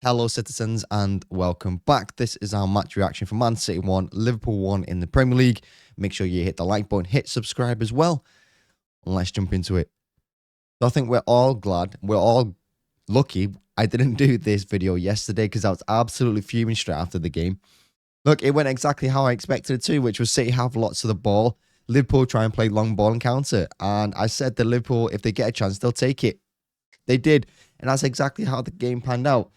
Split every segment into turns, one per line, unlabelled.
Hello, citizens, and welcome back. This is our match reaction for Man City 1, Liverpool 1 in the Premier League. Make sure you hit the like button, hit subscribe as well, and let's jump into it. So I think we're all glad, we're all lucky I didn't do this video yesterday because I was absolutely fuming straight after the game. Look, it went exactly how I expected it to, which was City have lots of the ball, Liverpool try and play long ball and counter. And I said that Liverpool, if they get a chance, they'll take it. They did, and that's exactly how the game panned out.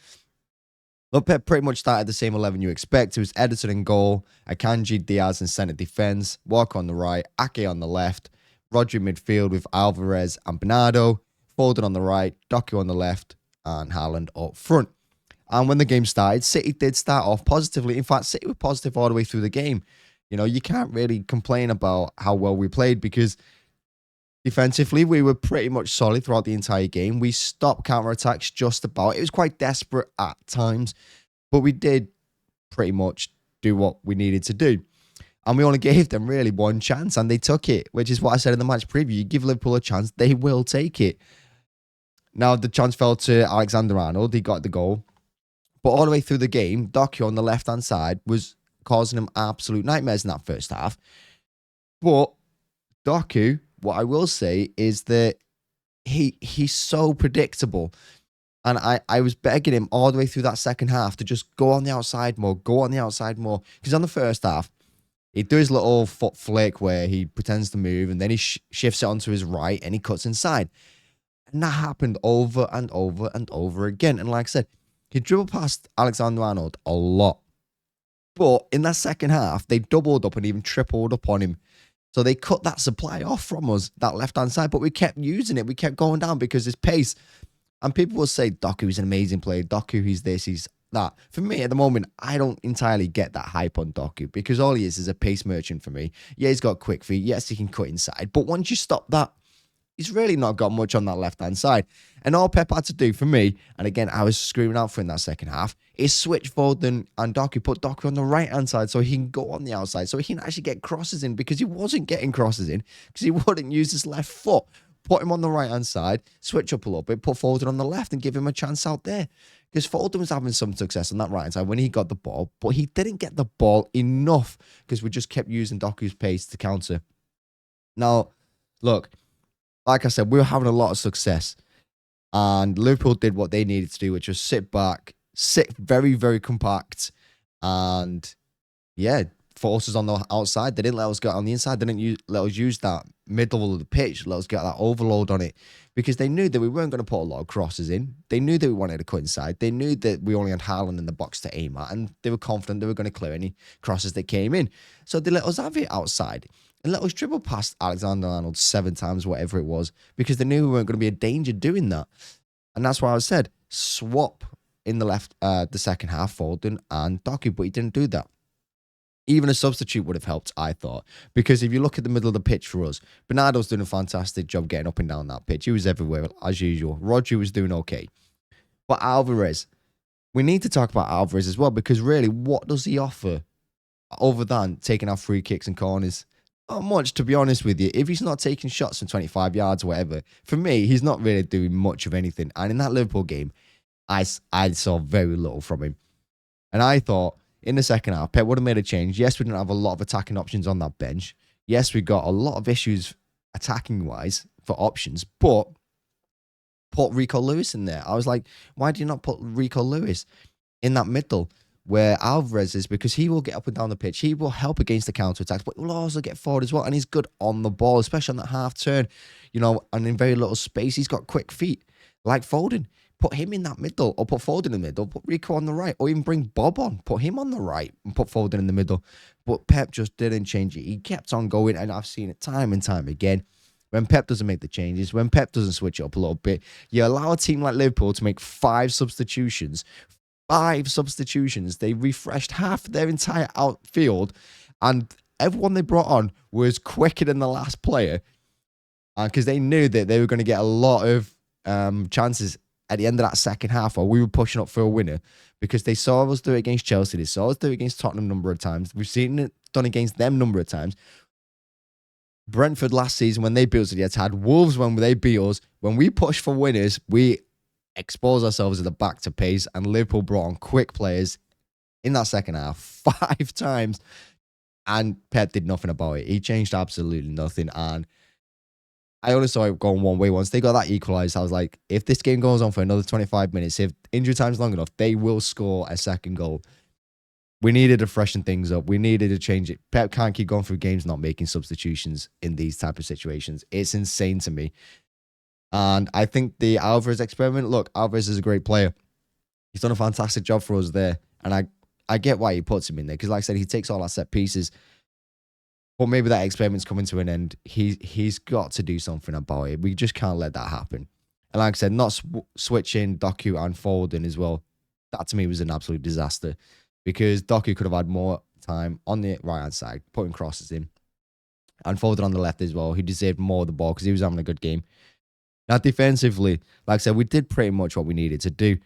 Look, Pep pretty much started the same 11 you expect. It was Ederson in goal, Akanji, Diaz in centre defence, Walker on the right, Ake on the left, Rodri midfield with Alvarez and Bernardo, Foden on the right, Doku on the left, and Haaland up front. And when the game started, City did start off positively. In fact, City were positive all the way through the game. You know, you can't really complain about how well we played because defensively, we were pretty much solid throughout the entire game. We stopped counter-attacks just about. It was quite desperate at times, but we did pretty much do what we needed to do. And we only gave them really one chance, and they took it, which is what I said in the match preview. You give Liverpool a chance, they will take it. Now, the chance fell to Alexander-Arnold. He got the goal. But all the way through the game, Doku on the left-hand side was causing him absolute nightmares in that first half. But Doku, what I will say is that he's so predictable. And I was begging him all the way through that second half to just go on the outside more, go on the outside more. Because on the first half, he'd do his little foot flick where he pretends to move and then he shifts it onto his right and he cuts inside. And that happened over and over and over again. And like I said, he dribbled past Alexander-Arnold a lot. But in that second half, they doubled up and even tripled up on him. So they cut that supply off from us, that left-hand side, but we kept using it. We kept going down because his pace. And people will say, Doku's an amazing player. Doku, he's this, he's that. For me, at the moment, I don't entirely get that hype on Doku because all he is a pace merchant for me. Yeah, he's got quick feet. Yes, he can cut inside. But once you stop that, he's really not got much on that left-hand side. And all Pep had to do for me, and again, I was screaming out for in that second half, is switch Foden and Doku, put Doku on the right-hand side so he can go on the outside, so he can actually get crosses in, because he wasn't getting crosses in, because he wouldn't use his left foot. Put him on the right-hand side, switch up a little bit, put Foden on the left and give him a chance out there. Because Foden was having some success on that right-hand side when he got the ball, but he didn't get the ball enough because we just kept using Doku's pace to counter. Now, look, like I said, we were having a lot of success. And Liverpool did what they needed to do, which was sit back, sit very, very compact. And, yeah, force us on the outside. They didn't let us get on the inside. They didn't let us use that middle of the pitch, let us get that overload on it. Because they knew that we weren't going to put a lot of crosses in. They knew that we wanted to cut inside. They knew that we only had Haaland in the box to aim at. And they were confident they were going to clear any crosses that came in. So they let us have it outside. And let us dribble past Alexander-Arnold 7 times, whatever it was, because they knew we weren't going to be a danger doing that. And that's why I said, swap in the left, the second half, Foden and Doku, but he didn't do that. Even a substitute would have helped, I thought, because if you look at the middle of the pitch for us, Bernardo's doing a fantastic job getting up and down that pitch. He was everywhere, as usual. Rodri was doing okay. But Alvarez, we need to talk about Alvarez as well, because really, what does he offer other than taking our free kicks and corners? Not much, to be honest with you. If he's not taking shots from 25 yards or whatever, for me, he's not really doing much of anything. And in that Liverpool game, I saw very little from him. And I thought, in the second half, Pep would have made a change. Yes, we didn't have a lot of attacking options on that bench. Yes, we got a lot of issues attacking-wise for options, but put Rico Lewis in there. I was like, why do you not put Rico Lewis in that middle where Alvarez is? Because he will get up and down the pitch. He will help against the counter-attacks, but he will also get forward as well. And he's good on the ball, especially on that half turn, you know, and in very little space. He's got quick feet, like Foden. Put him in that middle, or put Foden in the middle, put Rico on the right, or even bring Bob on, put him on the right, and put Foden in the middle. But Pep just didn't change it. He kept on going, and I've seen it time and time again. When Pep doesn't make the changes, when Pep doesn't switch it up a little bit, you allow a team like Liverpool to make 5 substitutions. 5 substitutions. They refreshed half their entire outfield, and everyone they brought on was quicker than the last player, because they knew that they were going to get a lot of chances at the end of that second half, while we were pushing up for a winner, because they saw us do it against Chelsea. They saw us do it against Tottenham a number of times. We've seen it done against them a number of times. Brentford last season, when they beat us at the Etihad, Wolves, when they beat us, when we push for winners, we expose ourselves at the back to pace, and Liverpool brought on quick players in that second half 5 times, and Pep did nothing about it. He changed absolutely nothing, and I only saw it going one way. Once they got that equalised, I was like, if this game goes on for another 25 minutes, if injury time's long enough, they will score a second goal. We needed to freshen things up. We needed to change it. Pep can't keep going through games not making substitutions in these type of situations. It's insane to me. And I think the Alvarez experiment, look, Alvarez is a great player. He's done a fantastic job for us there. And I get why he puts him in there. Because like I said, he takes all our set pieces. But maybe that experiment's coming to an end. He's got to do something about it. We just can't let that happen. And like I said, not switching Doku and Foden as well. That to me was an absolute disaster. Because Doku could have had more time on the right-hand side, putting crosses in. And Foden on the left as well. He deserved more of the ball because he was having a good game. Now, defensively, like I said, we did pretty much what we needed to do.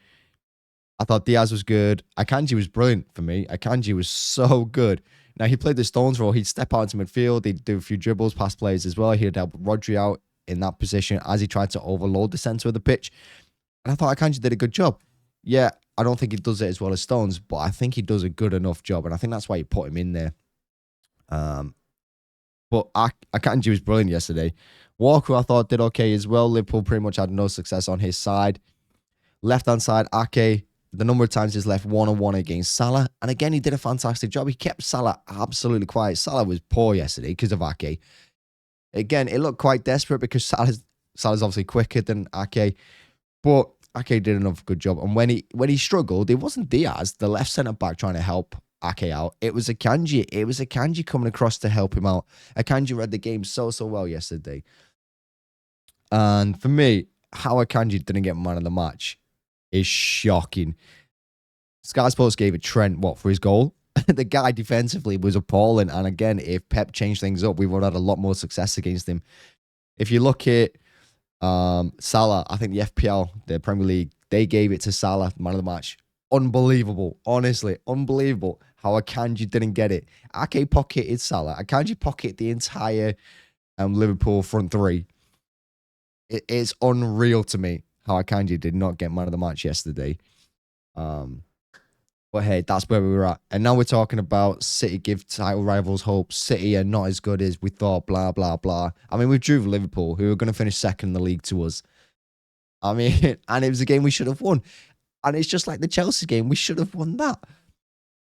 I thought Diaz was good. Akanji was brilliant for me. Akanji was so good. Now, he played the Stones role. He'd step out into midfield. He'd do a few dribbles, pass plays as well. He'd help Rodri out in that position as he tried to overload the centre of the pitch. And I thought Akanji did a good job. Yeah, I don't think he does it as well as Stones, but I think he does a good enough job. And I think that's why you put him in there. But Akanji was brilliant yesterday. Walker, I thought, did okay as well. Liverpool pretty much had no success on his side. Left-hand side, Ake, the number of times he's left one-on-one against Salah. And again, he did a fantastic job. He kept Salah absolutely quiet. Salah was poor yesterday because of Ake. Again, it looked quite desperate because Salah's obviously quicker than Ake. But Ake did another good job. And when he struggled, it wasn't Diaz, the left centre-back, trying to help Ake out. It was Akanji. It was Akanji coming across to help him out. Akanji read the game so well yesterday. And for me, how Akanji didn't get man of the match is shocking. Sky Sports gave it Trent, for his goal? The guy defensively was appalling. And again, if Pep changed things up, we would have had a lot more success against him. If you look at Salah, I think the FPL, the Premier League, they gave it to Salah, man of the match. Unbelievable. Honestly, unbelievable how Akanji didn't get it. Ake pocketed Salah. Akanji pocketed the entire Liverpool front three. It's unreal to me how Akanji did not get man of the match yesterday. But hey, that's where we were at. And now we're talking about City give title rivals hope. City are not as good as we thought, blah, blah, blah. I mean, we drew Liverpool, who are going to finish second in the league to us. I mean, and it was a game we should have won. And it's just like the Chelsea game. We should have won that.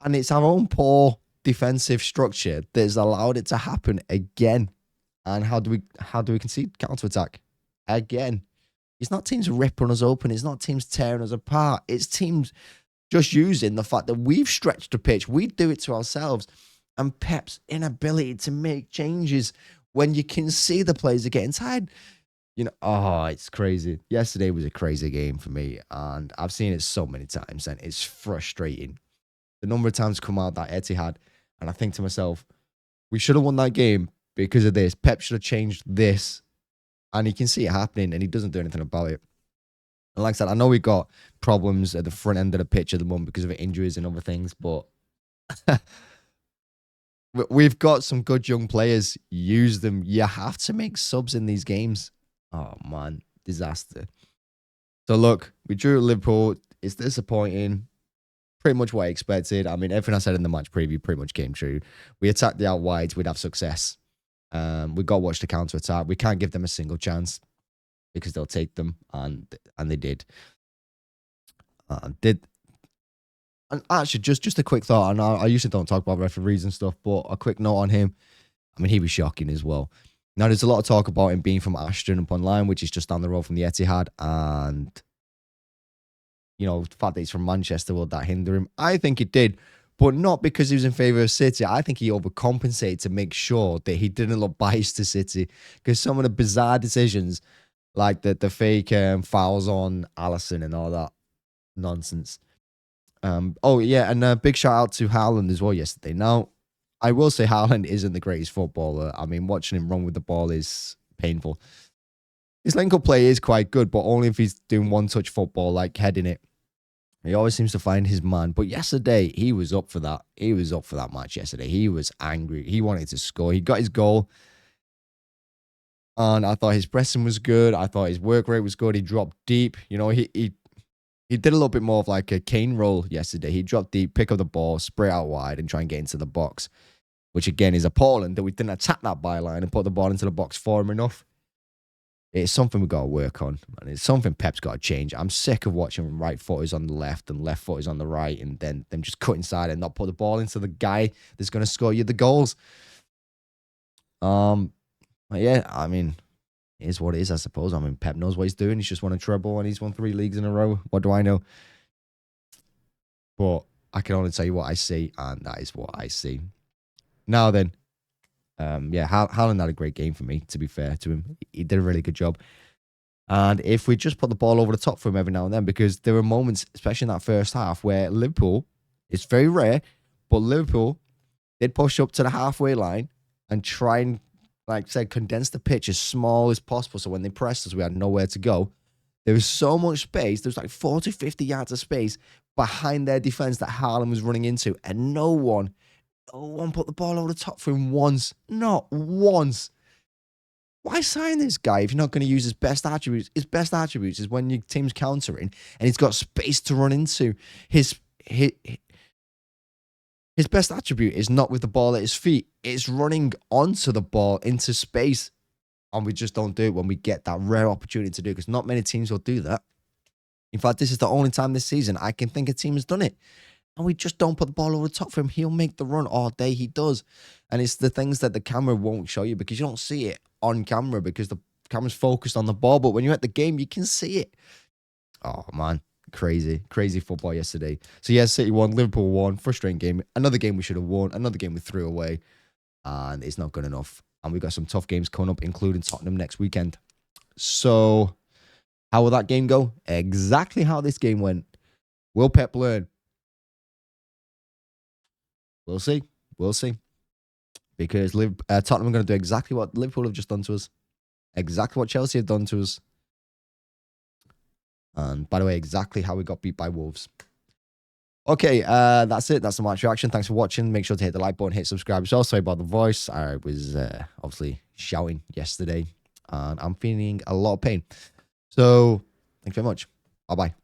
And it's our own poor defensive structure that has allowed it to happen again. And how do we concede counter-attack? Again. It's not teams ripping us open. It's not teams tearing us apart. It's teams just using the fact that we've stretched the pitch. We do it to ourselves. And Pep's inability to make changes when you can see the players are getting tired. It's crazy. Yesterday was a crazy game for me. And I've seen it so many times. And it's frustrating. The number of times come out that Etihad. And I think to myself, we should have won that game because of this. Pep should have changed this. And you can see it happening, and he doesn't do anything about it. And like I said, I know we got problems at the front end of the pitch at the moment because of injuries and other things, but we've got some good young players. Use them. You have to make subs in these games. Oh, man. Disaster. So, look, we drew Liverpool. It's disappointing. Pretty much what I expected. I mean, everything I said in the match preview pretty much came true. We attacked the out wides. We'd have success. We got to watch the counter-attack. We can't give them a single chance because they'll take them, and they did. And actually, just a quick thought, and I usually don't talk about referees and stuff, but a quick note on him. I mean, he was shocking as well. Now, there's a lot of talk about him being from Ashton upon Lyne, which is just down the road from the Etihad, and the fact that he's from Manchester, will that hinder him? I think it did. But not because he was in favour of City. I think he overcompensated to make sure that he didn't look biased to City. Because some of the bizarre decisions, like the fake fouls on Alisson and all that nonsense. And a big shout out to Haaland as well yesterday. Now, I will say Haaland isn't the greatest footballer. I mean, watching him run with the ball is painful. His link-up play is quite good, but only if he's doing one-touch football, like heading it. He always seems to find his man. But yesterday, he was up for that. He was up for that match yesterday. He was angry. He wanted to score. He got his goal. And I thought his pressing was good. I thought his work rate was good. He dropped deep. He He did a little bit more of like a Kane role yesterday. He dropped deep, pick up the ball, spray out wide, and try and get into the box, which again is appalling that we didn't attack that byline and put the ball into the box for him enough. It's something we've got to work on, and it's something Pep's got to change. I'm sick of watching right footers on the left and left footers on the right, and then them just cut inside and not put the ball into the guy that's going to score you the goals. Yeah, I mean, it is what it is, I suppose. I mean, Pep knows what he's doing. He's just won a treble and he's won 3 leagues in a row. What do I know? But I can only tell you what I see, and that is what I see. Now then, yeah, Haaland had a great game for me, to be fair to him. He did a really good job. And if we just put the ball over the top for him every now and then, because there were moments, especially in that first half, where Liverpool, it's very rare, but Liverpool did push up to the halfway line and try and, like I said, condense the pitch as small as possible. So when they pressed us, we had nowhere to go. There was so much space. There was like 40, 50 yards of space behind their defense that Haaland was running into. And no one put the ball over the top for him once. Not once. Why sign this guy if you're not going to use his best attributes? His best attributes is when your team's countering and he's got space to run into. His best attribute is not with the ball at his feet. It's running onto the ball into space. And we just don't do it when we get that rare opportunity to do it, because not many teams will do that. In fact, this is the only time this season I can think a team has done it. And we just don't put the ball over the top for him. He'll make the run all day. He does. And it's the things that the camera won't show you, because you don't see it on camera because the camera's focused on the ball. But when you're at the game, you can see it. Oh, man. Crazy football yesterday. So, yeah, City won, Liverpool won. Frustrating game. Another game we should have won. Another game we threw away. And it's not good enough. And we've got some tough games coming up, including Tottenham next weekend. So, how will that game go? Exactly how this game went. Will Pep learn? We'll see. We'll see. Because Tottenham are going to do exactly what Liverpool have just done to us. Exactly what Chelsea have done to us. And by the way, exactly how we got beat by Wolves. Okay, that's it. That's the match reaction. Thanks for watching. Make sure to hit the like button, hit subscribe. So sorry about the voice. I was obviously shouting yesterday. And I'm feeling a lot of pain. So, thanks very much. Bye-bye.